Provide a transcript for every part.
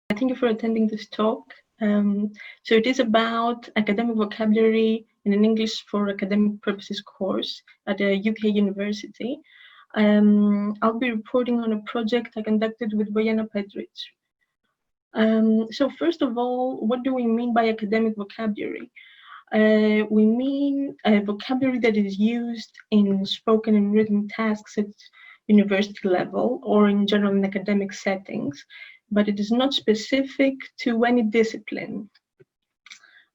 Thank you for attending this talk. So it is about academic vocabulary in an English for academic purposes course at a UK university. I'll be reporting on a project I conducted with Bojana Petrić. So first of all, what do we mean by academic vocabulary? We mean a vocabulary that is used in spoken and written tasks at university level or in general in academic settings, but it is not specific to any discipline.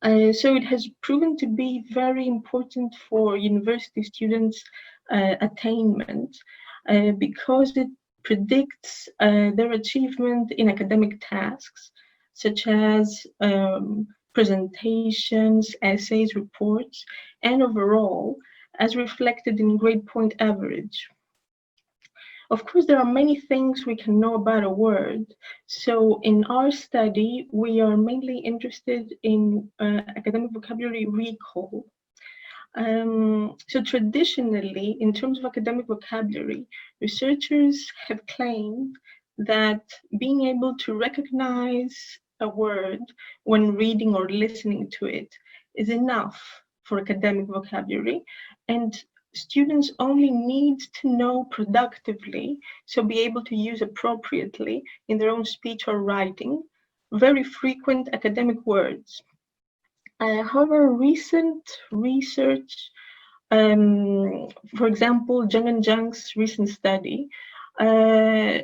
So it has proven to be very important for university students' attainment because it predicts their achievement in academic tasks, such as presentations, essays, reports, and overall, as reflected in grade point average. Of course, there are many things we can know about a word. So in our study, we are mainly interested in academic vocabulary recall. So traditionally, in terms of academic vocabulary, researchers have claimed that being able to recognize a word when reading or listening to it is enough for academic vocabulary, and students only need to know productively, so be able to use appropriately in their own speech or writing, very frequent academic words. However, recent research, for example, Jung and Jung's recent study,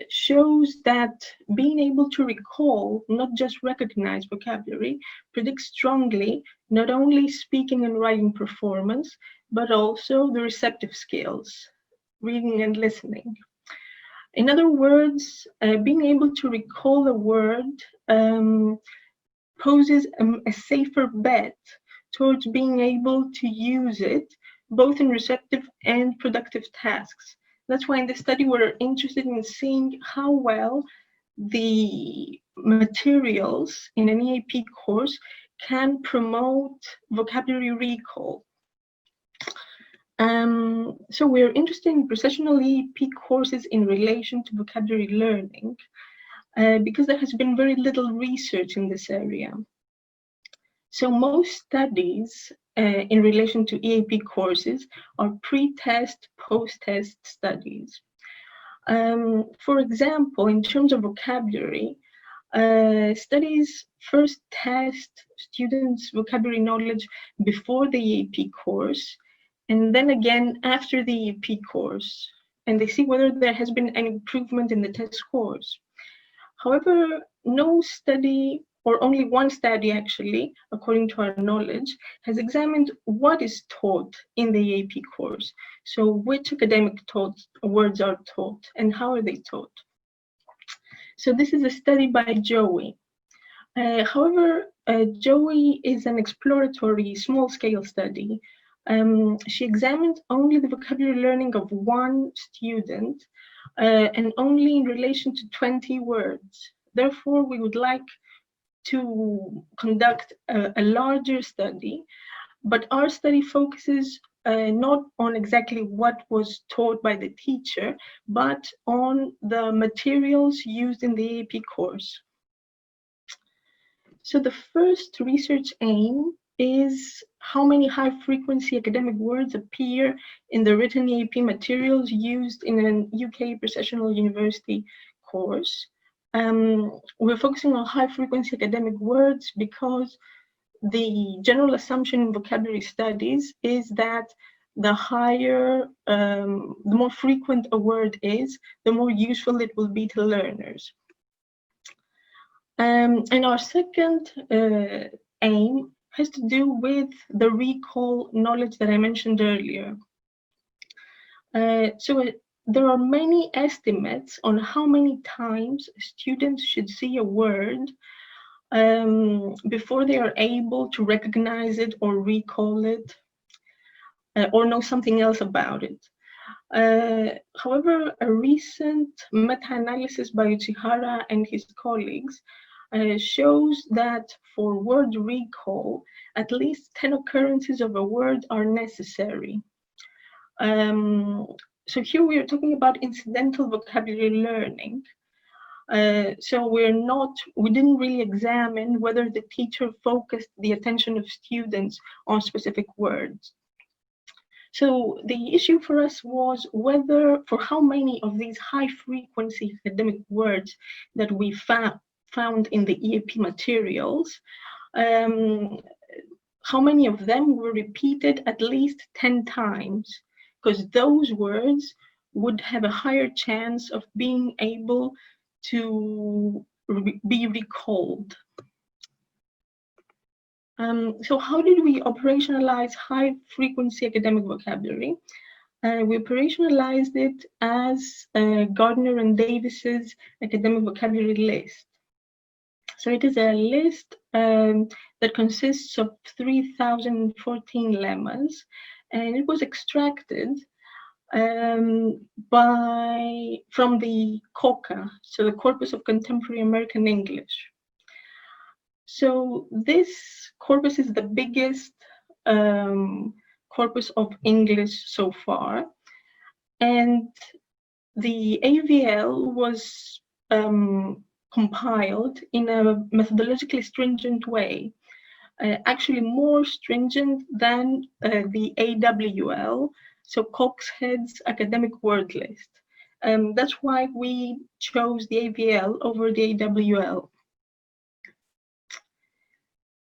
shows that being able to recall, not just recognize vocabulary, predicts strongly not only speaking and writing performance, but also the receptive skills, reading and listening. In other words, being able to recall a word poses a safer bet towards being able to use it both in receptive and productive tasks. That's why in this study we're interested in seeing how well the materials in an EAP course can promote vocabulary recall. So we're interested in presessional EAP courses in relation to vocabulary learning because there has been very little research in this area. So most studies in relation to EAP courses are pre-test, post-test studies. For example, in terms of vocabulary, studies first test students' vocabulary knowledge before the EAP course, and then again after the EAP course, and they see whether there has been an improvement in the test scores. However, no study, or only one study actually, according to our knowledge, has examined what is taught in the EAP course. So which academic words are taught and how are they taught? So this is a study by Joey. However, Joey is an exploratory small-scale study. She examined only the vocabulary learning of one student and only in relation to 20 words. Therefore, we would like to conduct a larger study, but our study focuses not on exactly what was taught by the teacher, but on the materials used in the EAP course. So the first research aim is how many high-frequency academic words appear in the written EAP materials used in an UK presessional university course. We're focusing on high-frequency academic words because the general assumption in vocabulary studies is that the higher, the more frequent a word is, the more useful it will be to learners. And our second aim has to do with the recall knowledge that I mentioned earlier. So there are many estimates on how many times students should see a word before they are able to recognize it or recall it or know something else about it. However, a recent meta-analysis by Uchihara and his colleagues shows that for word recall, at least 10 occurrences of a word are necessary. So here we are talking about incidental vocabulary learning. So we didn't really examine whether the teacher focused the attention of students on specific words. So the issue for us was whether, for how many of these high frequency academic words that we found in the EAP materials, how many of them were repeated at least 10 times, because those words would have a higher chance of being able to be recalled. So how did we operationalize high frequency academic vocabulary? We operationalized it as Gardner and Davis's academic vocabulary list. So it is a list that consists of 3,014 lemmas, and it was extracted from the COCA, so the Corpus of Contemporary American English. So this corpus is the biggest corpus of English so far, and the AVL was compiled in a methodologically stringent way, actually more stringent than the AWL, so Coxhead's academic word list. That's why we chose the AVL over the AWL.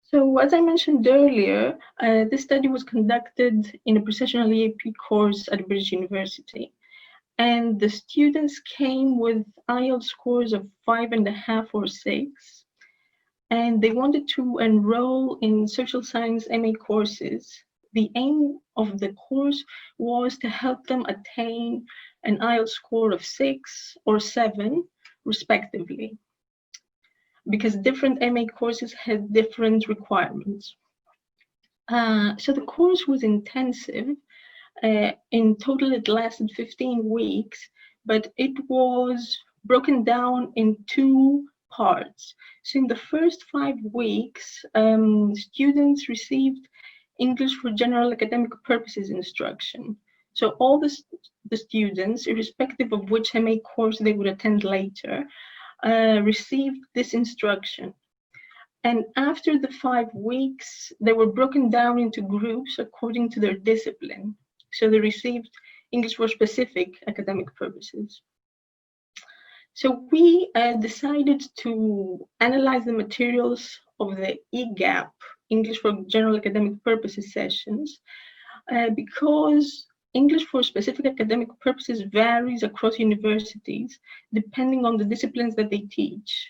So as I mentioned earlier, this study was conducted in a presessional EAP course at British University. And the students came with IELTS scores of 5.5 or 6. And they wanted to enroll in social science MA courses. The aim of the course was to help them attain an IELTS score of 6 or 7, respectively, because different MA courses had different requirements. So the course was intensive. In total, it lasted 15 weeks, but it was broken down in 2 parts. So in the first 5 weeks, students received English for general academic purposes instruction. So all the students, irrespective of which MA course they would attend later, received this instruction. And after the 5 weeks, they were broken down into groups according to their discipline. So they received English for specific academic purposes. So we decided to analyze the materials of the EGAP, English for General Academic Purposes sessions, because English for specific academic purposes varies across universities, depending on the disciplines that they teach.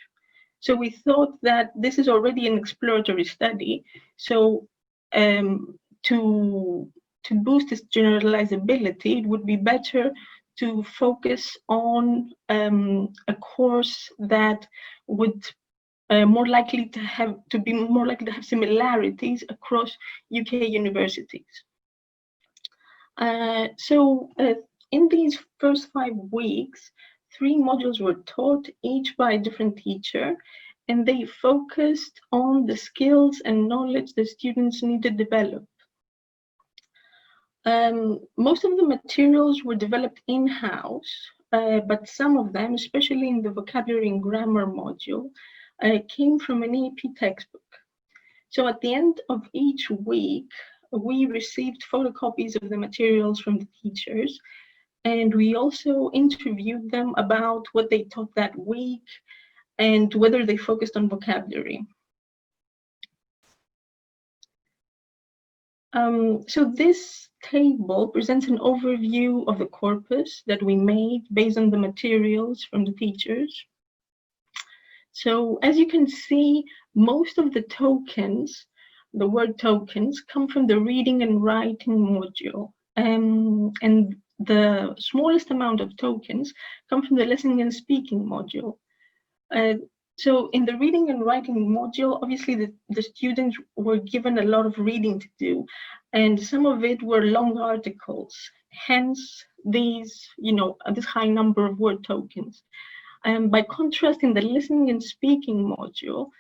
So we thought that this is already an exploratory study. So to boost its generalizability, it would be better to focus on a course that would more likely to have similarities across UK universities. In these first 5 weeks, 3 modules were taught, each by a different teacher, and they focused on the skills and knowledge the students need to develop. Most of the materials were developed in-house, but some of them, especially in the vocabulary and grammar module, came from an EAP textbook. So at the end of each week, we received photocopies of the materials from the teachers, and we also interviewed them about what they taught that week and whether they focused on vocabulary. So this table presents an overview of the corpus that we made based on the materials from the teachers. So as you can see, most of the tokens, the word tokens, come from the reading and writing module. And the smallest amount of tokens come from the listening and speaking module. So in the reading and writing module, obviously the students were given a lot of reading to do, and some of it were long articles, hence these, this high number of word tokens. By contrast, in the listening and speaking module,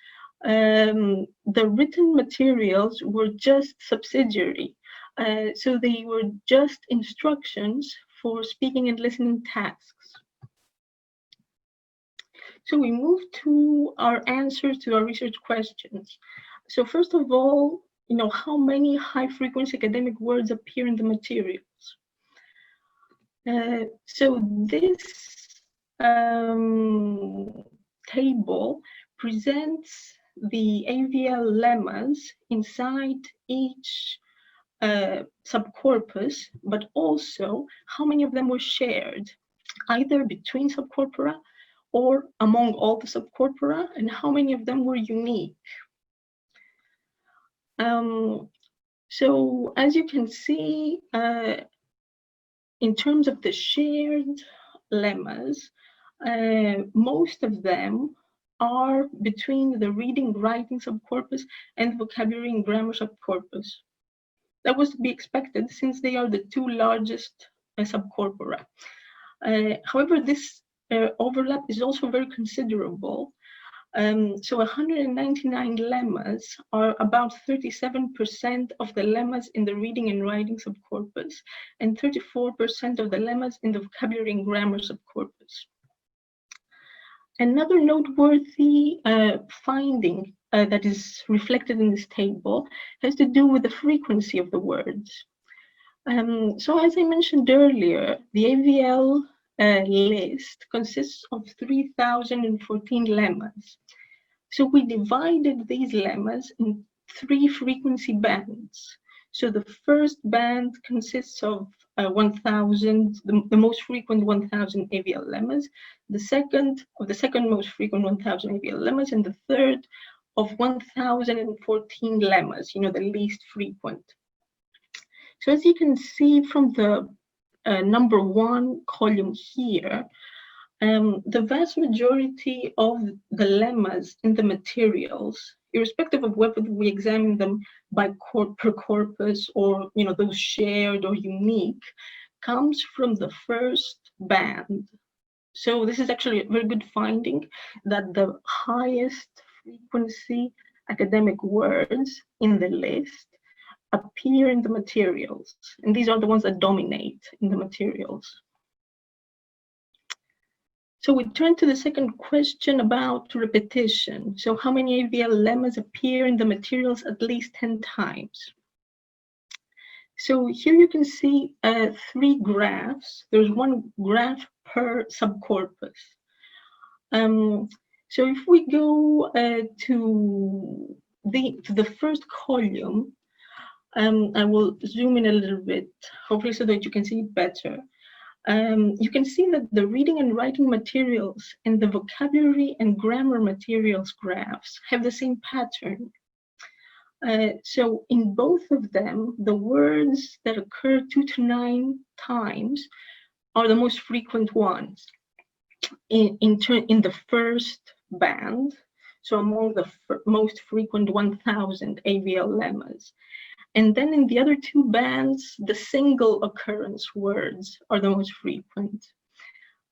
the written materials were just subsidiary. So they were just instructions for speaking and listening tasks. So we move to our answers to our research questions. So first of all, how many high-frequency academic words appear in the materials? So this table presents the AVL lemmas inside each subcorpus, but also how many of them were shared, either between subcorpora or among all the subcorpora, and how many of them were unique. So as you can see, in terms of the shared lemmas, most of them are between the reading writing subcorpus and the vocabulary and grammar subcorpus. That was to be expected since they are the two largest subcorpora. However, this overlap is also very considerable. So 199 lemmas are about 37% of the lemmas in the reading and writing subcorpus, and 34% of the lemmas in the vocabulary and grammar subcorpus. Another noteworthy finding that is reflected in this table has to do with the frequency of the words. So as I mentioned earlier, the AVL list consists of 3,014 lemmas. So we divided these lemmas in 3 frequency bands. So the first band consists of 1,000, the most frequent 1,000 AVL lemmas, the second most frequent 1,000 AVL lemmas, and the third of 1,014 lemmas, the least frequent. So as you can see from the number 1 column here, the vast majority of the lemmas in the materials, irrespective of whether we examine them by per corpus or those shared or unique, comes from the first band. So this is actually a very good finding, that the highest frequency academic words in the list appear in the materials, and these are the ones that dominate in the materials. So we turn to the second question about repetition. So how many AVL lemmas appear in the materials at least 10 times? So here you can see 3 graphs. There's 1 graph per subcorpus. So if we go to the first column, I will zoom in a little bit, hopefully so that you can see it better. You can see that the reading and writing materials and the vocabulary and grammar materials graphs have the same pattern. So in both of them, the words that occur 2 to 9 times are the most frequent ones in the first band, so among the most frequent 1,000 AVL lemmas. And then in the other 2 bands, the single occurrence words are the most frequent.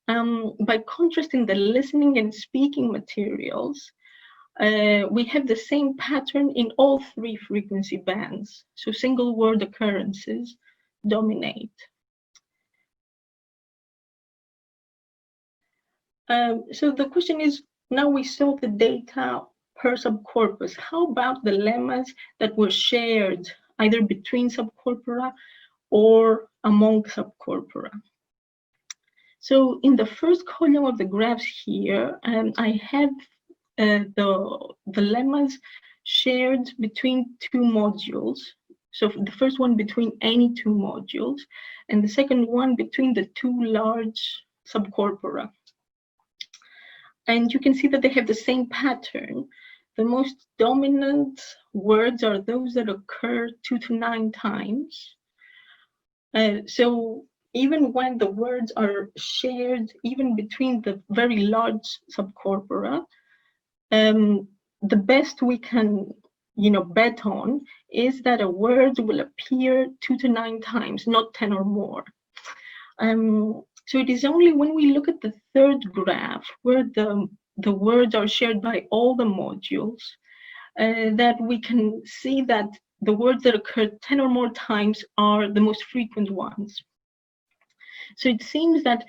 By contrast, in the listening and speaking materials, we have the same pattern in all 3 frequency bands. So single word occurrences dominate. So the question is, now we saw the data per subcorpus. How about the lemmas that were shared either between subcorpora or among subcorpora? So in the first column of the graphs here, I have the lemmas shared between 2 modules. So the first one between any 2 modules, and the second one between the 2 large subcorpora. And you can see that they have the same pattern. The most dominant words are those that occur 2 to 9 times. So even when the words are shared, even between the very large subcorpora, the best we can bet on is that a word will appear 2 to 9 times, not 10 or more. So it is only when we look at the third graph, where the words are shared by all the modules, that we can see that the words that occur 10 or more times are the most frequent ones. So it seems that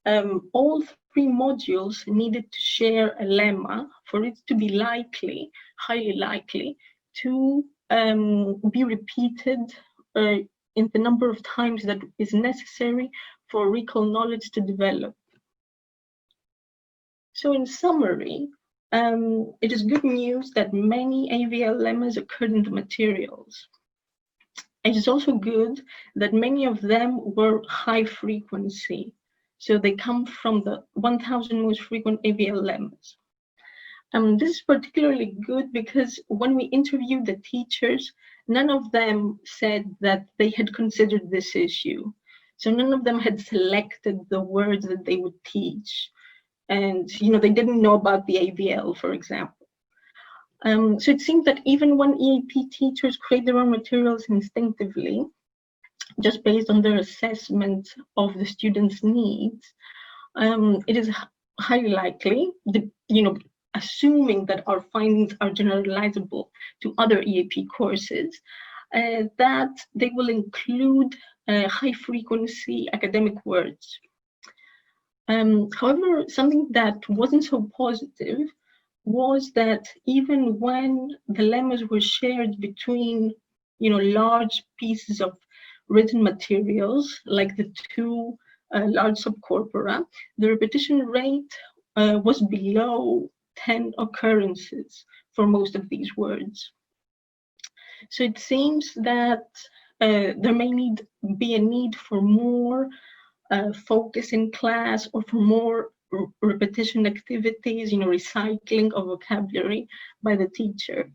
all three modules needed to share a lemma for it to be likely, highly likely, to be repeated in the number of times that is necessary for recall knowledge to develop. So in summary, it is good news that many AVL lemmas occurred in the materials. It is also good that many of them were high frequency. So they come from the 1,000 most frequent AVL lemmas. This is particularly good because when we interviewed the teachers, none of them said that they had considered this issue. So none of them had selected the words that they would teach. And they didn't know about the AVL, for example. So it seems that even when EAP teachers create their own materials instinctively, just based on their assessment of the students' needs, it is highly likely, assuming that our findings are generalizable to other EAP courses, that they will include high-frequency academic words. However, something that wasn't so positive was that even when the lemmas were shared between, large pieces of written materials, like the two large subcorpora, the repetition rate was below 10 occurrences for most of these words. So it seems that there may be a need for more focus in class, or for more repetition activities, recycling of vocabulary by the teacher.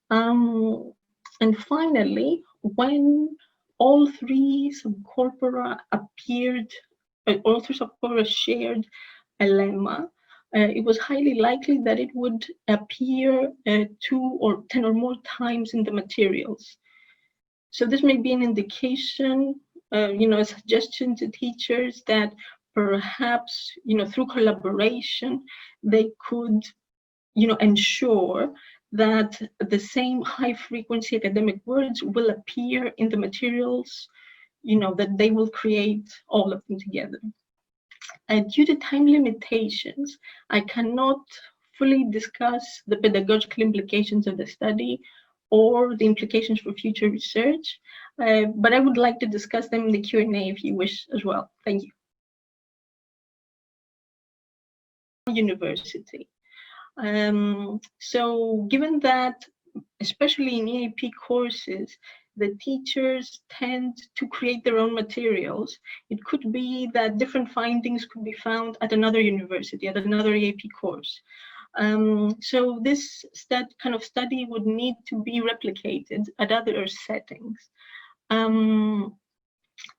And finally, when all three subcorpora appeared, all three subcorpora shared a lemma, it was highly likely that it would appear 2 or 10 or more times in the materials. So this may be an indication, a suggestion to teachers that perhaps, through collaboration, they could, ensure that the same high-frequency academic words will appear in the materials, that they will create all of them together. Due to time limitations, I cannot fully discuss the pedagogical implications of the study or the implications for future research, but I would like to discuss them in the Q&A if you wish as well. Thank you. University. So given that, especially in EAP courses, the teachers tend to create their own materials, it could be that different findings could be found at another university, at another EAP course. So this kind of study would need to be replicated at other settings.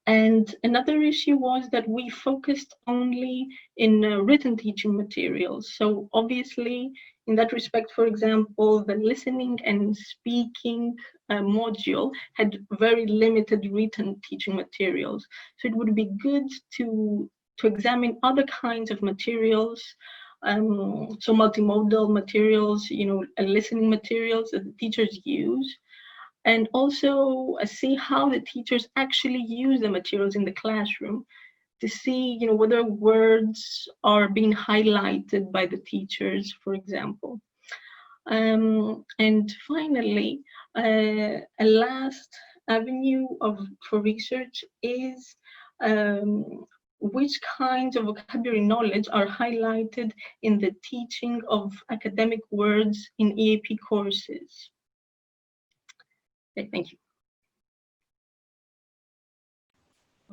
And another issue was that we focused only in written teaching materials. So obviously, in that respect, for example, the listening and speaking module had very limited written teaching materials. So it would be good to examine other kinds of materials, so multimodal materials, listening materials that the teachers use, and also see how the teachers actually use the materials in the classroom to see, whether words are being highlighted by the teachers, for example. And finally, a last avenue for research is which kinds of vocabulary knowledge are highlighted in the teaching of academic words in EAP courses. Okay, thank you.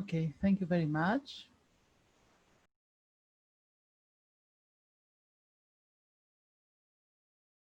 Okay, thank you very much.